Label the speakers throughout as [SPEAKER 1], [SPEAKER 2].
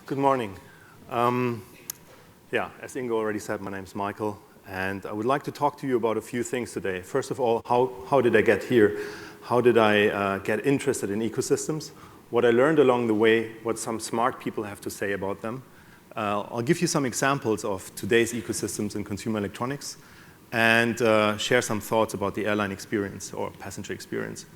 [SPEAKER 1] Good morning. Yeah, as Ingo already said, my name is Michael, and I would like to talk to you about a few things today. First of all, how did I get here? How did I get interested in ecosystems? What I learned along the way, what some smart people have to say about them. I'll give you some examples of today's ecosystems in consumer electronics, and share some thoughts about the airline experience or passenger experience.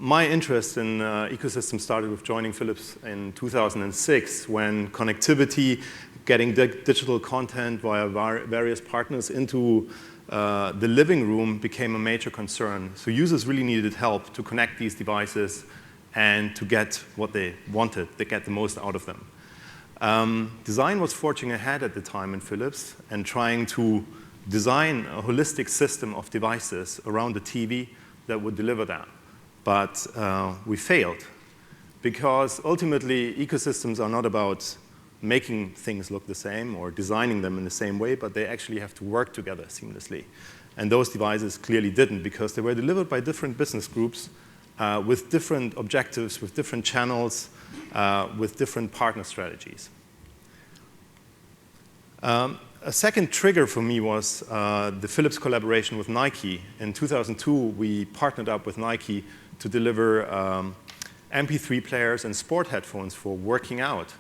[SPEAKER 1] My interest in ecosystems started with joining Philips in 2006 when connectivity, getting digital content via various partners into the living room became a major concern. So users really needed help to connect these devices and to get what they wanted, to get the most out of them. Design was forging ahead at the time in Philips and trying to design a holistic system of devices around the TV that would deliver that. But we failed because ultimately ecosystems are not about making things look the same or designing them in the same way, but they actually have to work together seamlessly. And those devices clearly didn't because they were delivered by different business groups with different objectives, with different channels, with different partner strategies. A second trigger for me was the Philips collaboration with Nike. In 2002, we partnered up with Nike to deliver MP3 players and sport headphones for working out.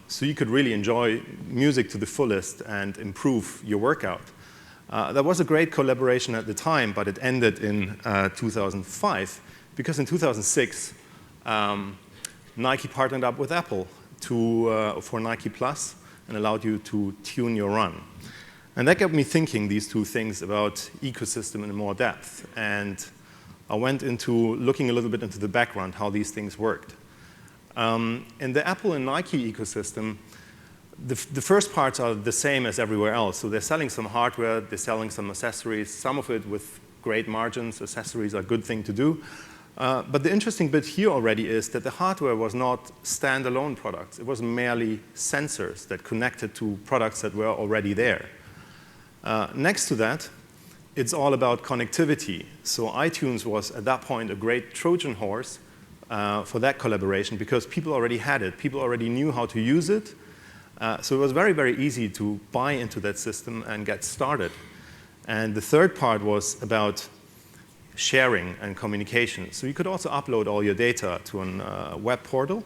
[SPEAKER 1] So you could really enjoy music to the fullest and improve your workout. That was a great collaboration at the time, but it ended in 2005 because in 2006, Nike partnered up with Apple for Nike Plus and allowed you to tune your run. And that got me thinking these two things about ecosystem in more depth. And I went into looking a little bit into the background, how these things worked. In the Apple and Nike ecosystem, the first parts are the same as everywhere else. So they're selling some hardware, they're selling some accessories, some of it with great margins. Accessories are a good thing to do. But the interesting bit here already is that the hardware was not standalone products. It was merely sensors that connected to products that were already there. Next to that, it's all about connectivity. So iTunes was, at that point, a great Trojan horse for that collaboration because people already had it. People already knew how to use it. So it was very, very easy to buy into that system and get started. And the third part was about sharing and communication. So you could also upload all your data to a web portal.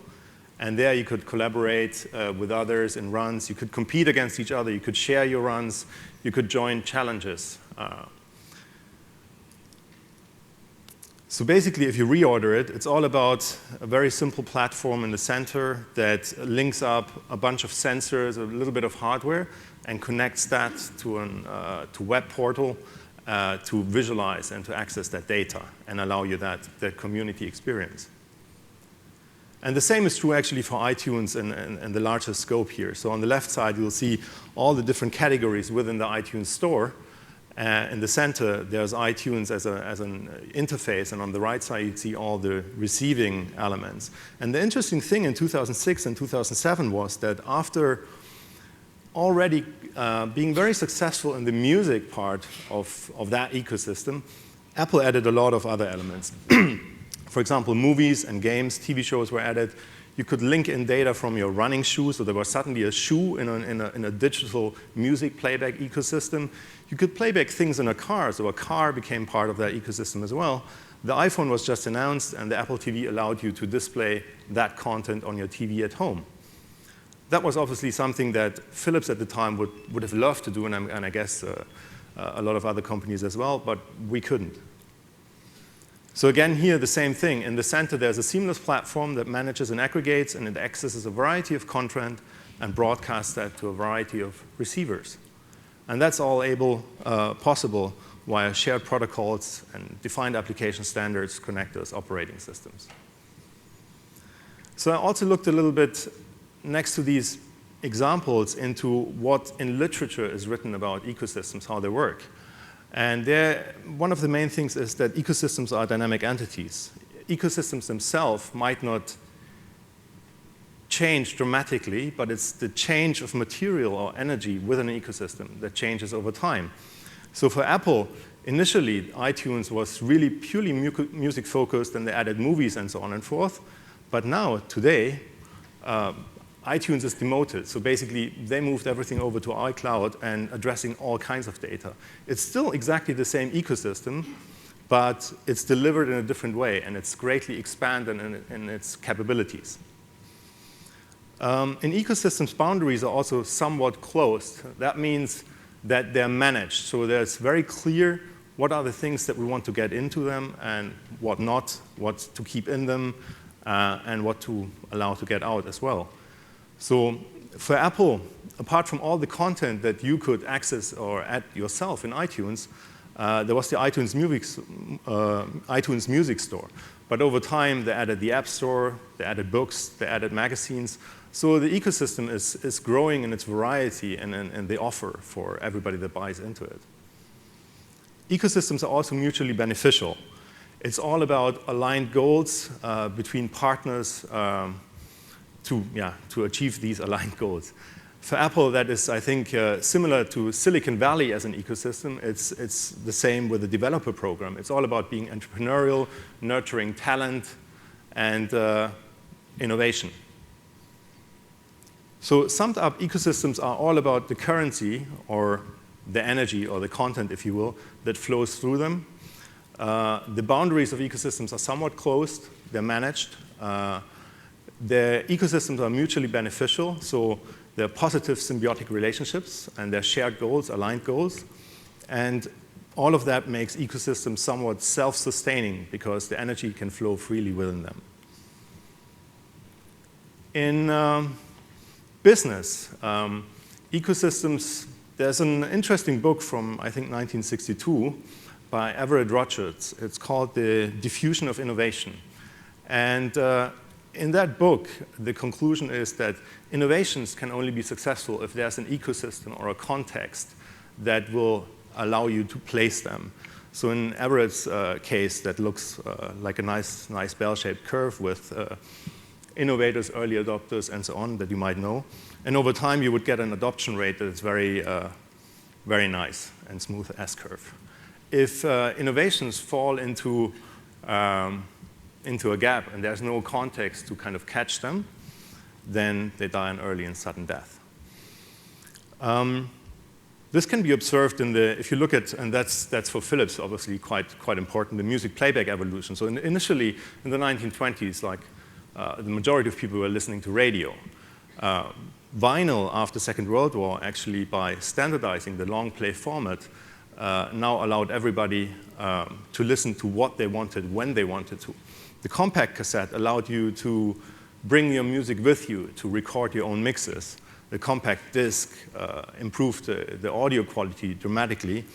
[SPEAKER 1] And there you could collaborate with others in runs. You could compete against each other. You could share your runs. You could join challenges. So basically, if you reorder it, it's all about a very simple platform in the center that links up a bunch of sensors, a little bit of hardware, and connects that to a web portal to visualize and to access that data and allow you that community experience. And the same is true actually for iTunes and the larger scope here. So on the left side, you'll see all the different categories within the iTunes store. In the center, there's iTunes as an interface, and on the right side, you see all the receiving elements. And the interesting thing in 2006 and 2007 was that after already being very successful in the music part of that ecosystem, Apple added a lot of other elements. For example, movies and games, TV shows were added. You could link in data from your running shoes, so there was suddenly a shoe in a digital music playback ecosystem. You could play back things in a car, so a car became part of that ecosystem as well. The iPhone was just announced, and the Apple TV allowed you to display that content on your TV at home. That was obviously something that Philips at the time would have loved to do, and I guess a lot of other companies as well, but we couldn't. So again, here, the same thing. In the center, there's a seamless platform that manages and aggregates, and it accesses a variety of content and broadcasts that to a variety of receivers. And that's all possible via shared protocols and defined application standards, connectors, operating systems. So I also looked a little bit next to these examples into what in literature is written about ecosystems, how they work. And one of the main things is that ecosystems are dynamic entities. Ecosystems themselves might not change dramatically, but it's the change of material or energy within an ecosystem that changes over time. So for Apple, Initially, iTunes was really purely music focused, and they added movies and so on and forth. But now, today, iTunes is demoted. So basically, they moved everything over to iCloud and addressing all kinds of data. It's still exactly the same ecosystem, but it's delivered in a different way, and it's greatly expanded in its capabilities. In ecosystems, boundaries are also somewhat closed. That means that they're managed. So there's very clear what are the things that we want to get into them and what not, what to keep in them, and what to allow to get out as well. So for Apple, apart from all the content that you could access or add yourself in iTunes, there was the iTunes Music Store. But over time, they added the App Store, they added books, they added magazines. So the ecosystem is growing in its variety and the offer for everybody that buys into it. Ecosystems are also mutually beneficial. It's all about aligned goals between partners to achieve these aligned goals. For Apple, that is, I think, similar to Silicon Valley as an ecosystem. It's the same with the developer program. It's all about being entrepreneurial, nurturing talent, and innovation. So summed up, ecosystems are all about the currency or the energy or the content, if you will, that flows through them. The boundaries of ecosystems are somewhat closed. They're managed. The ecosystems are mutually beneficial, so they're positive symbiotic relationships, and they're shared goals, aligned goals. And all of that makes ecosystems somewhat self-sustaining because the energy can flow freely within them. In business, ecosystems, there's an interesting book from, I think, 1962 by Everett Rogers. It's called The Diffusion of Innovation. And in that book, the conclusion is that innovations can only be successful if there's an ecosystem or a context that will allow you to place them. So in Everett's case, that looks like a nice bell-shaped curve with innovators, early adopters, and so on that you might know. And over time, you would get an adoption rate that is very, very nice and smooth S-curve. If innovations fall into a gap and there's no context to kind of catch them, then they die an early and sudden death. This can be observed in the, if you look at, and that's for Philips, obviously quite important, the music playback evolution. So initially, in the 1920s, like the majority of people were listening to radio. Vinyl, after Second World War, actually by standardizing the long play format, now allowed everybody to listen to what they wanted, when they wanted to. The compact cassette allowed you to bring your music with you, to record your own mixes. The compact disc improved the audio quality dramatically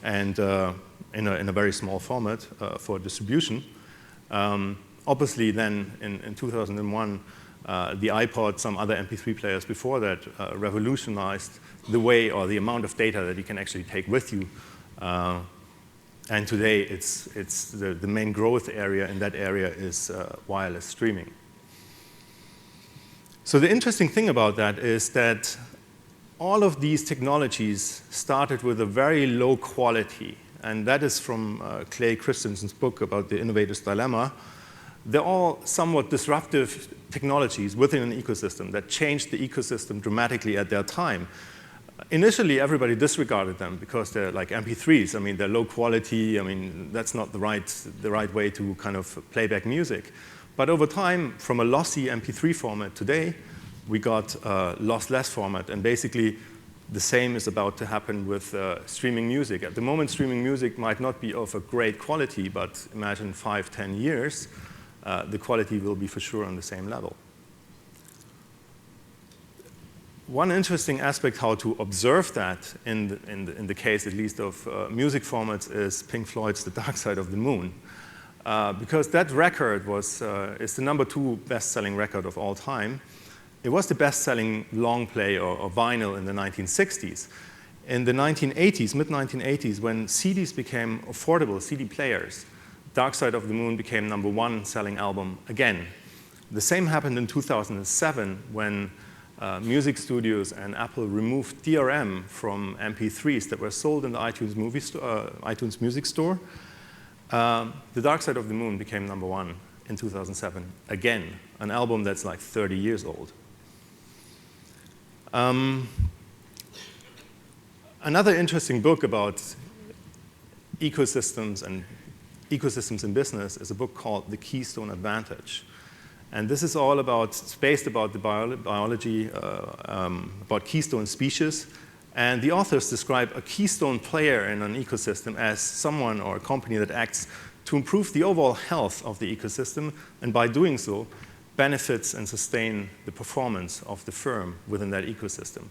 [SPEAKER 1] and in a very small format for distribution. Obviously, then in 2001, the iPod, some other MP3 players before that, revolutionized the way or the amount of data that you can actually take with you. And today, it's the main growth area in that area is wireless streaming. So the interesting thing about that is that all of these technologies started with a very low quality. And that is from Clay Christensen's book about the innovator's dilemma. They're all somewhat disruptive technologies within an ecosystem that changed the ecosystem dramatically at their time. Initially, everybody disregarded them because they're like MP3s. I mean, they're low quality. I mean, that's not the right way to kind of play back music. But over time, from a lossy MP3 format today, we got a lossless format. And basically, the same is about to happen with streaming music. At the moment, streaming music might not be of a great quality, but imagine 5, 10 years, the quality will be for sure on the same level. One interesting aspect how to observe that in the case, at least, of music formats is Pink Floyd's The Dark Side of the Moon. Because that record is the #2 best-selling record of all time. It was the best-selling long play or vinyl in the 1960s. In the 1980s, mid-1980s, when CDs became affordable, CD players, Dark Side of the Moon became #1 selling album again. The same happened in 2007 when music studios and Apple removed DRM from MP3s that were sold in the iTunes Music Store, The Dark Side of the Moon became #1 in 2007. Again, an album that's like 30 years old. Another interesting book about ecosystems and ecosystems in business is a book called The Keystone Advantage. And this is all about, it's based about the biology, about keystone species. And the authors describe a keystone player in an ecosystem as someone or a company that acts to improve the overall health of the ecosystem, and by doing so, benefits and sustain the performance of the firm within that ecosystem.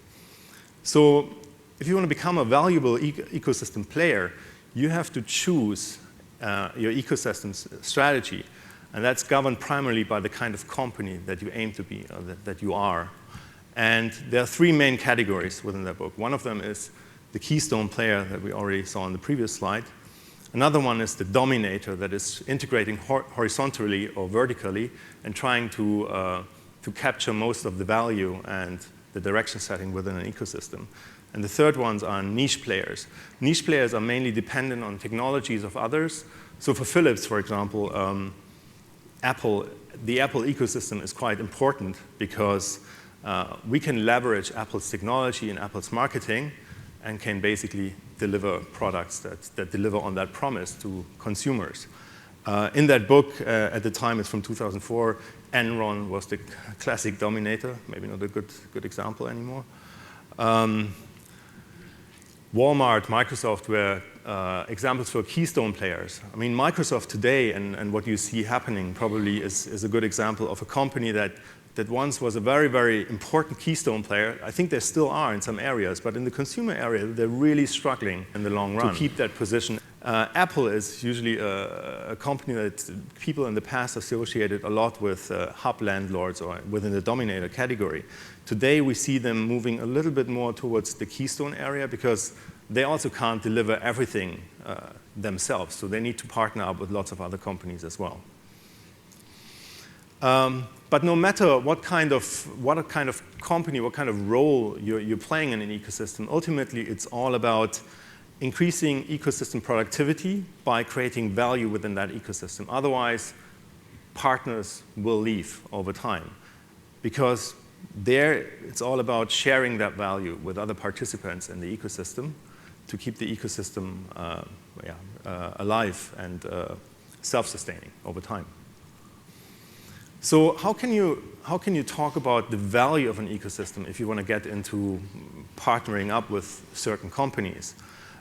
[SPEAKER 1] So if you want to become a valuable ecosystem player, you have to choose your ecosystem's strategy. And that's governed primarily by the kind of company that you aim to be, or that you are. And there are 3 main categories within that book. One of them is the keystone player that we already saw in the previous slide. Another one is the dominator that is integrating horizontally or vertically and trying to capture most of the value and the direction setting within an ecosystem. And the third ones are niche players. Niche players are mainly dependent on technologies of others. So for Philips, for example, the Apple ecosystem is quite important because we can leverage Apple's technology and Apple's marketing and can basically deliver products that deliver on that promise to consumers. In that book, at the time, it's from 2004, Enron was the classic dominator, maybe not a good example anymore. Walmart, Microsoft were examples for keystone players. I mean, Microsoft today and what you see happening probably is a good example of a company that once was a very, very important keystone player. I think they still are in some areas, but in the consumer area, they're really struggling in the long run to keep that position. Apple is usually a company that people in the past associated a lot with hub landlords or within the dominator category. Today, we see them moving a little bit more towards the keystone area because they also can't deliver everything themselves, so they need to partner up with lots of other companies as well. But no matter what kind of company, what kind of role you're playing in an ecosystem, ultimately it's all about increasing ecosystem productivity by creating value within that ecosystem. Otherwise, partners will leave over time because there it's all about sharing that value with other participants in the ecosystem to keep the ecosystem alive and self-sustaining over time. So how can you talk about the value of an ecosystem if you want to get into partnering up with certain companies?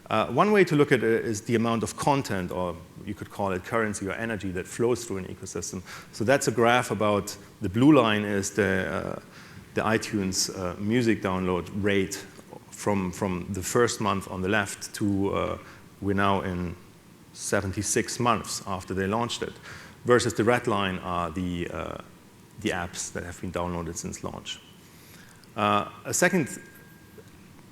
[SPEAKER 1] One way to look at it is the amount of content, or you could call it currency or energy, that flows through an ecosystem. So that's a graph about, the blue line is the iTunes music download rate from the first month on the left to we're now in 76 months after they launched it, versus the red line are the apps that have been downloaded since launch. A second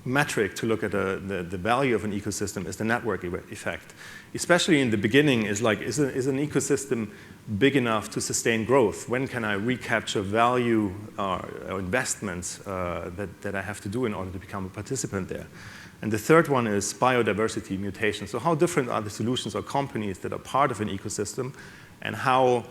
[SPEAKER 1] metric to look at the value of an ecosystem is the network effect. Especially in the beginning, is an ecosystem big enough to sustain growth? When can I recapture value or investments that I have to do in order to become a participant there? And the third one is biodiversity mutation. So how different are the solutions or companies that are part of an ecosystem, and how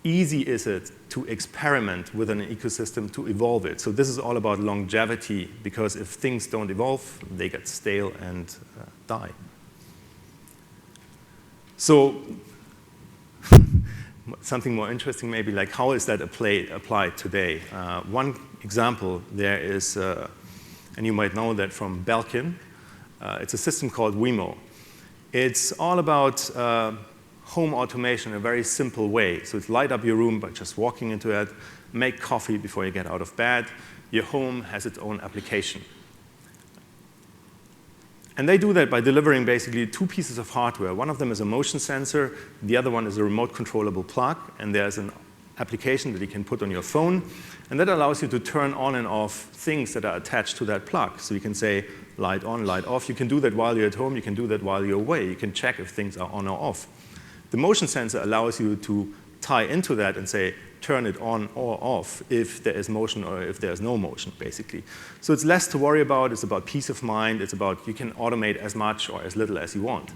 [SPEAKER 1] easy is it to experiment with an ecosystem to evolve it? So this is all about longevity, because if things don't evolve, they get stale and die. So something more interesting maybe, like how is that applied today? One example there is, and you might know that from Belkin, it's a system called Wemo. It's all about home automation in a very simple way. So it's light up your room by just walking into it, make coffee before you get out of bed. Your home has its own application. And they do that by delivering basically two pieces of hardware. One of them is a motion sensor. The other one is a remote controllable plug. And there's an application that you can put on your phone. And that allows you to turn on and off things that are attached to that plug. So you can say light on, light off. You can do that while you're at home. You can do that while you're away. You can check if things are on or off. The motion sensor allows you to tie into that and say, turn it on or off if there is motion or if there's no motion, basically. So it's less to worry about. It's about peace of mind. It's about you can automate as much or as little as you want.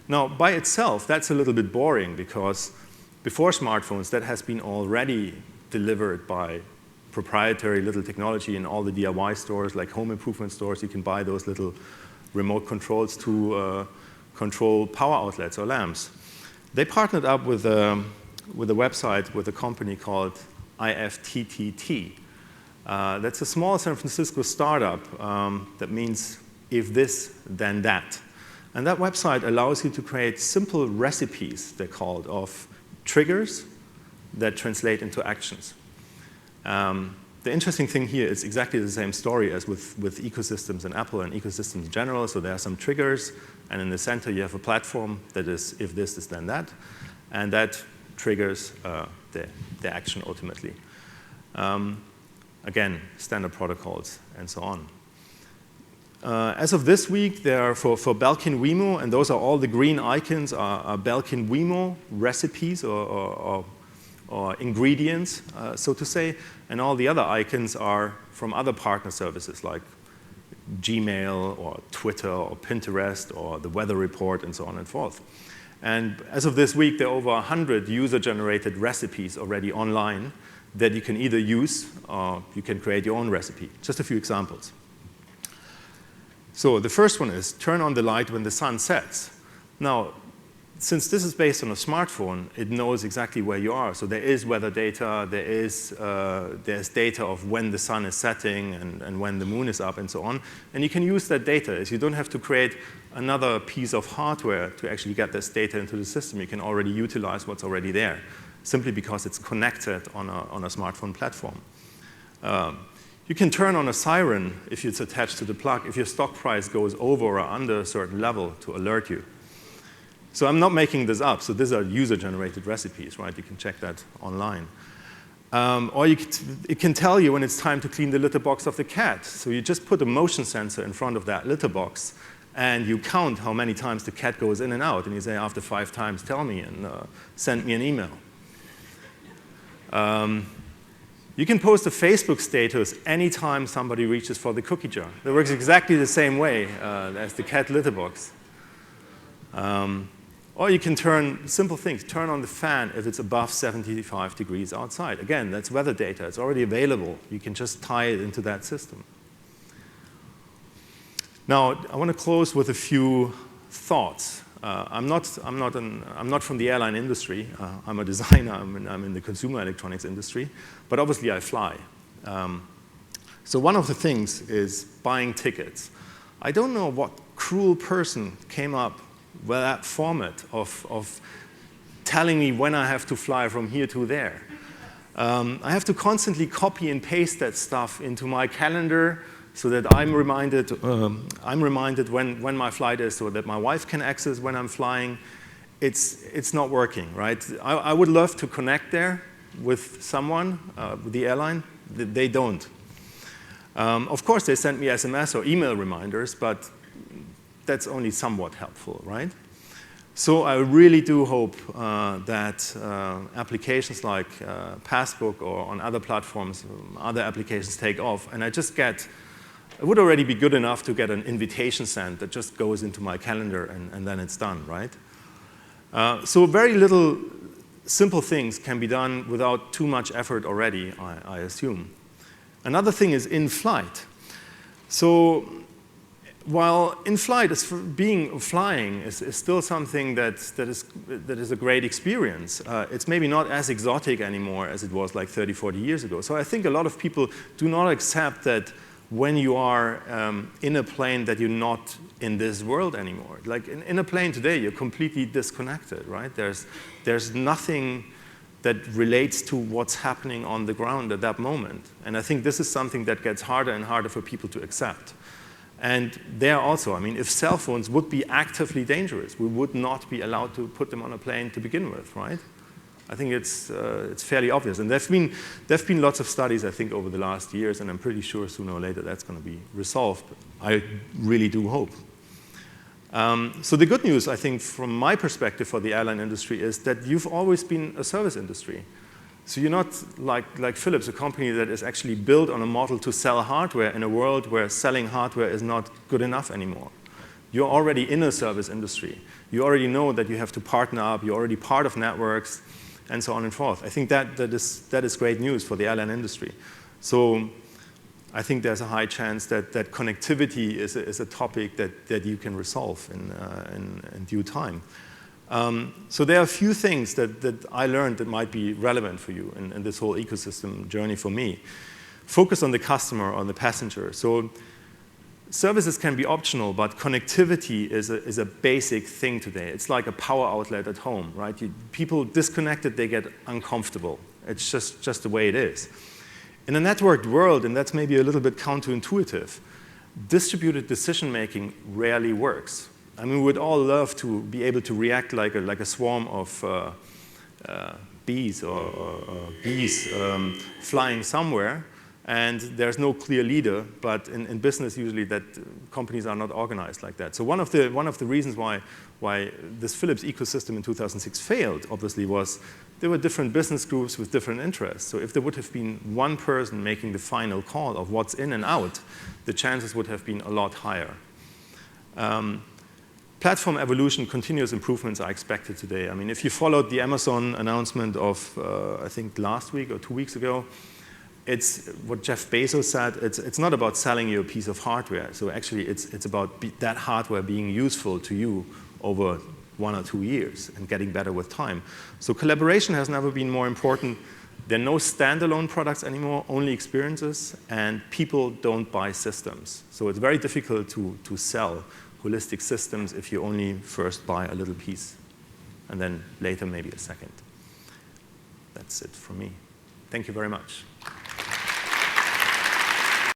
[SPEAKER 1] Now, by itself, that's a little bit boring because before smartphones, that has been already delivered by proprietary little technology in all the DIY stores, like home improvement stores. You can buy those little remote controls to control power outlets or lamps. They partnered up with a website with a company called IFTTT. That's a small San Francisco startup that means if this, then that. And that website allows you to create simple recipes, they're called, of triggers that translate into actions. The interesting thing here is exactly the same story as with ecosystems and Apple and ecosystems in general. So there are some triggers, and in the center you have a platform that is if this is then that, and that triggers the action ultimately. Again, standard protocols and so on. As of this week, there are for Belkin Wemo, and those are all the green icons are Belkin Wemo recipes or ingredients, so to say, and all the other icons are from other partner services like Gmail or Twitter or Pinterest or the weather report and so on and forth. And as of this week, there are over 100 user-generated recipes already online that you can either use or you can create your own recipe. Just a few examples. So the first one is turn on the light when the sun sets. Now, since this is based on a smartphone, it knows exactly where you are. So there is weather data, there's data of when the sun is setting and when the moon is up and so on. And you can use that data. As you don't have to create another piece of hardware to actually get this data into the system. You can already utilize what's already there, simply because it's connected on a smartphone platform. You can turn on a siren if it's attached to the plug, if your stock price goes over or under a certain level to alert you. So I'm not making this up. So these are user-generated recipes, right? You can check that online. Or it can tell you when it's time to clean the litter box of the cat. So you just put a motion sensor in front of that litter box, and you count how many times the cat goes in and out. And you say, after 5 times, tell me, and send me an email. You can post a Facebook status anytime somebody reaches for the cookie jar. That works exactly the same way as the cat litter box. Or you can turn simple things. Turn on the fan if it's above 75 degrees outside. Again, that's weather data. It's already available. You can just tie it into that system. Now, I want to close with a few thoughts. I'm not from the airline industry. I'm a designer. I'm in the consumer electronics industry. But obviously, I fly. So one of the things is buying tickets. I don't know what cruel person came up with that format of telling me when I have to fly from here to there. I have to constantly copy and paste that stuff into my calendar so that I'm reminded when my flight is, so that my wife can access when I'm flying. It's not working, right? I would love to connect there with someone, with the airline. They don't. Of course, they send me SMS or email reminders, but that's only somewhat helpful, right? So I really do hope that applications like Passbook or on other platforms, other applications take off. And it would already be good enough to get an invitation sent that just goes into my calendar and then it's done, right? So very little simple things can be done without too much effort already, I assume. Another thing is in-flight. So while in-flight flying is still something that is a great experience, it's maybe not as exotic anymore as it was like 30, 40 years ago. So I think a lot of people do not accept that when you are in a plane that you're not in this world anymore. Like in a plane today, you're completely disconnected, right? There's nothing that relates to what's happening on the ground at that moment. And I think this is something that gets harder and harder for people to accept. And there also, I mean, if cell phones would be actively dangerous, we would not be allowed to put them on a plane to begin with, right? I think it's fairly obvious. And there've been lots of studies, I think, over the last years, and I'm pretty sure sooner or later that's going to be resolved. I really do hope. So the good news, I think, from my perspective for the airline industry is that you've always been a service industry. So you're not like Philips, a company that is actually built on a model to sell hardware in a world where selling hardware is not good enough anymore. You're already in a service industry. You already know that you have to partner up. You're already part of networks, and so on and forth. I think that is great news for the airline industry. So I think there's a high chance that connectivity is a topic that you can resolve in due time. So there are a few things that I learned that might be relevant for you in this whole ecosystem journey for me. Focus on the customer, on the passenger. So services can be optional, but connectivity is a basic thing today. It's like a power outlet at home, right? People disconnected, they get uncomfortable. It's just the way it is. In a networked world, and that's maybe a little bit counterintuitive, distributed decision-making rarely works. I mean, we would all love to be able to react like a swarm of bees or geese flying somewhere, and there's no clear leader. But in business, usually that companies are not organized like that. So one of the reasons why this Philips ecosystem in 2006 failed, obviously, was there were different business groups with different interests. So if there would have been one person making the final call of what's in and out, the chances would have been a lot higher. Platform evolution, continuous improvements are expected today. I mean, if you followed the Amazon announcement of, I think, last week or 2 weeks ago, it's what Jeff Bezos said. It's not about selling you a piece of hardware. So actually, it's about that hardware being useful to you over 1 or 2 years and getting better with time. So collaboration has never been more important. There are no standalone products anymore, only experiences, and people don't buy systems. So it's very difficult to sell holistic systems if you only first buy a little piece and then later maybe a second. That's it from me. Thank you very much.